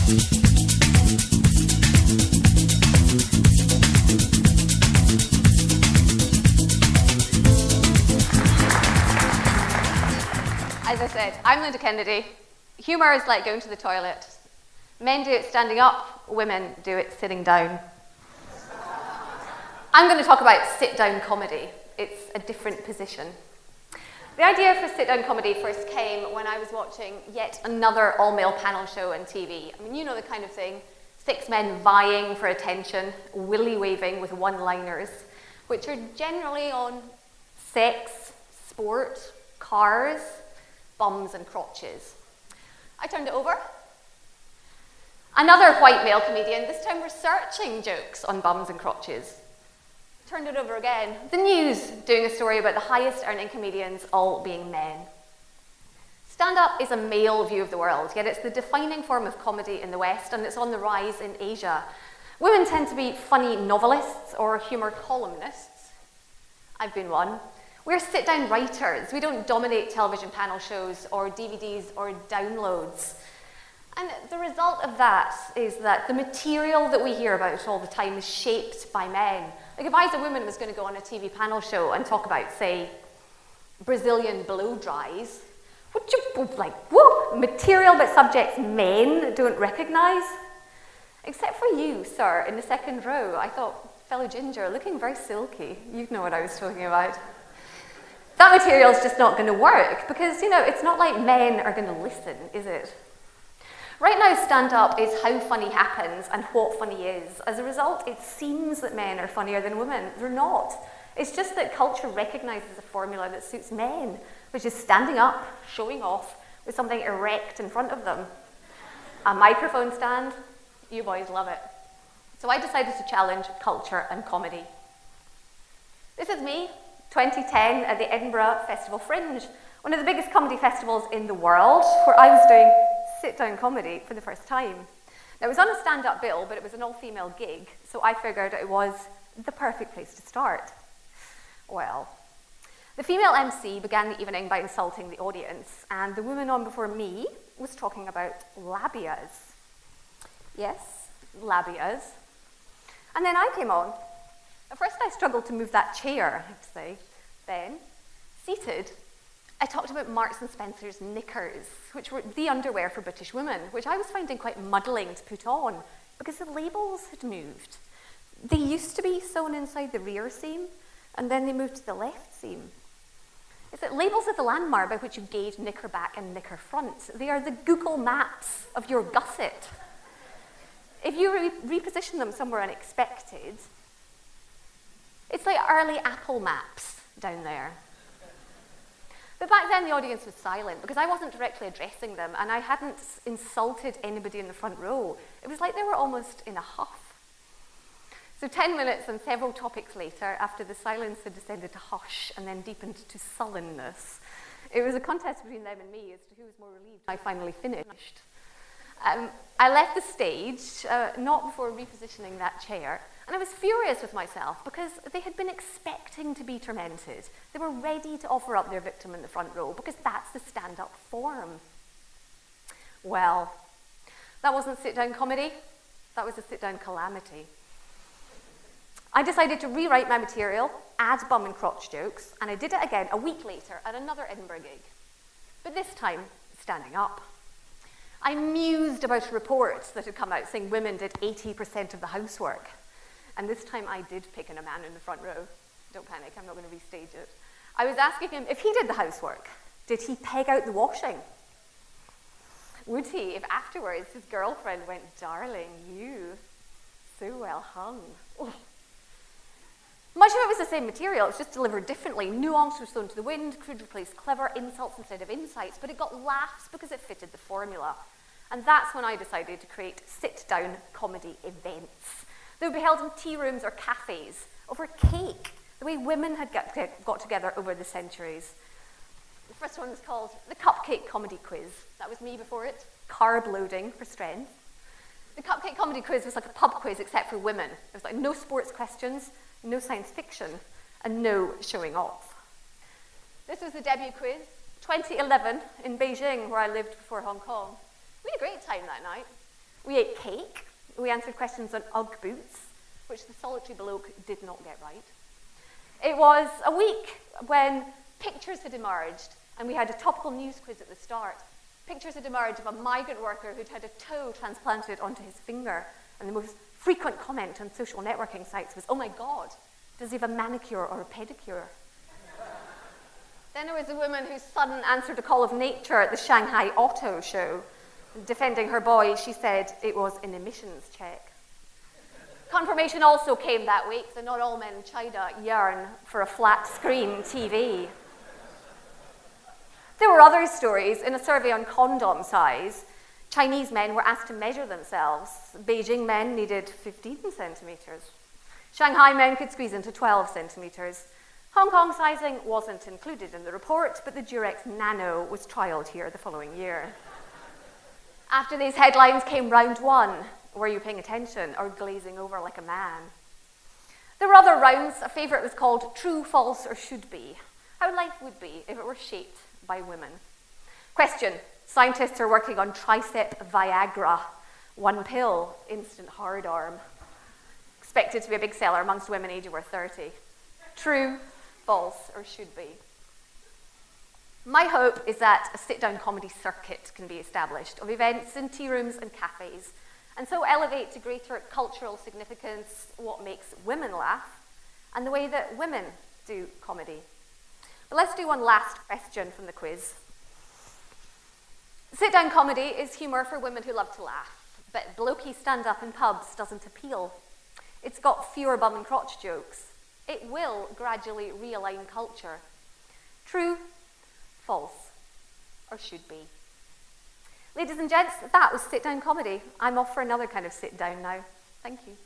As I said, I'm Linda Kennedy. Humour is like going to the toilet. Men do it standing up, women do it sitting down. I'm going to talk about sit-down comedy. It's a different position. The idea for sit-down comedy first came when I was watching yet another all-male panel show on TV. I mean, you know the kind of thing. 6 men vying for attention, willy-waving with one-liners, which are generally on sex, sport, cars, bums and crotches. I turned it over. Another white male comedian, this time researching jokes on bums and crotches. Turned it over again. The News doing a story about the highest earning comedians all being men. Stand-up is a male view of the world, yet it's the defining form of comedy in the West, and it's on the rise in Asia. Women tend to be funny novelists or humour columnists. I've been one. We're sit-down writers. We don't dominate television panel shows or DVDs or downloads. And the result of that is that the material that we hear about all the time is shaped by men. Like if I as a woman was going to go on a TV panel show and talk about, say, Brazilian blow dries, would you like, whoa, material but subjects men don't recognise? Except for you, sir, in the second row. I thought, fellow ginger, looking very silky. You'd know what I was talking about. That material is just not going to work because, you know, it's not like men are going to listen, is it? Right now, stand-up is how funny happens and what funny is. As a result, it seems that men are funnier than women. They're not. It's just that culture recognizes a formula that suits men, which is standing up, showing off, with something erect in front of them. A microphone stand, you boys love it. So I decided to challenge culture and comedy. This is me, 2010 at the Edinburgh Festival Fringe, one of the biggest comedy festivals in the world, where I was doing sit-down comedy for the first time. Now, it was on a stand-up bill, but it was an all-female gig, so I figured it was the perfect place to start. Well, the female MC began the evening by insulting the audience, and the woman on before me was talking about labias. Yes, labias. And then I came on. At first, I struggled to move that chair, I have to say. Then, seated, I talked about Marks and Spencer's knickers, which were the underwear for British women, which I was finding quite muddling to put on because the labels had moved. They used to be sewn inside the rear seam, and then they moved to the left seam. It's that labels are the landmark by which you gauge knicker back and knicker front. They are the Google Maps of your gusset. If you reposition them somewhere unexpected, it's like early Apple Maps down there. But back then, the audience was silent because I wasn't directly addressing them and I hadn't insulted anybody in the front row. It was like they were almost in a huff. So 10 minutes and several topics later, after the silence had descended to hush and then deepened to sullenness, it was a contest between them and me as to who was more relieved. I finally finished. I left the stage, not before repositioning that chair, and I was furious with myself because they had been expecting to be tormented. They were ready to offer up their victim in the front row because that's the stand-up form. Well, that wasn't sit-down comedy. That was a sit-down calamity. I decided to rewrite my material, add bum and crotch jokes, and I did it again a week later at another Edinburgh gig. But this time, standing up. I mused about reports that had come out saying women did 80% of the housework. And this time I did pick on a man in the front row. Don't panic, I'm not going to restage it. I was asking him if he did the housework. Did he peg out the washing? Would he if afterwards his girlfriend went, "Darling, you, so well hung." Oh. Much of it was the same material, it's just delivered differently. Nuance was thrown to the wind, crude replaced clever, insults instead of insights, but it got laughs because it fitted the formula. And that's when I decided to create sit-down comedy events. They would be held in tea rooms or cafes, over cake, the way women had got together over the centuries. The first one was called the Cupcake Comedy Quiz. That was me before it, carb loading for strength. The Cupcake Comedy Quiz was like a pub quiz except for women. There was like no sports questions, no science fiction, and no showing off. This was the debut quiz, 2011 in Beijing, where I lived before Hong Kong. We had a great time that night. We ate cake. We answered questions on Ugg boots, which the solitary bloke did not get right. It was a week when pictures had emerged, and we had a topical news quiz at the start. Pictures had emerged of a migrant worker who'd had a toe transplanted onto his finger, and the most frequent comment on social networking sites was, "Oh my God, does he have a manicure or a pedicure?" Then there was a woman whose son answered a call of nature at the Shanghai Auto Show. Defending her boy, she said it was an emissions check. Confirmation also came that week that not all men in China yearn for a flat-screen TV. There were other stories. In a survey on condom size, Chinese men were asked to measure themselves. Beijing men needed 15 centimeters. Shanghai men could squeeze into 12 centimeters. Hong Kong sizing wasn't included in the report, but the Durex Nano was trialled here the following year. After these headlines came round one. Were you paying attention or glazing over like a man? There were other rounds. A favourite was called True, False, or Should Be. How life would be if it were shaped by women. Question. Scientists are working on tricep Viagra. One pill, instant hard arm. Expected to be a big seller amongst women aged over 30. True, false, or should be? My hope is that a sit-down comedy circuit can be established of events in tea rooms and cafes, and so elevate to greater cultural significance what makes women laugh and the way that women do comedy. But let's do one last question from the quiz. Sit-down comedy is humour for women who love to laugh, but blokey stand-up in pubs doesn't appeal. It's got fewer bum and crotch jokes. It will gradually realign culture. True, false, or should be? Ladies and gents, that was sit-down comedy. I'm off for another kind of sit-down now. Thank you.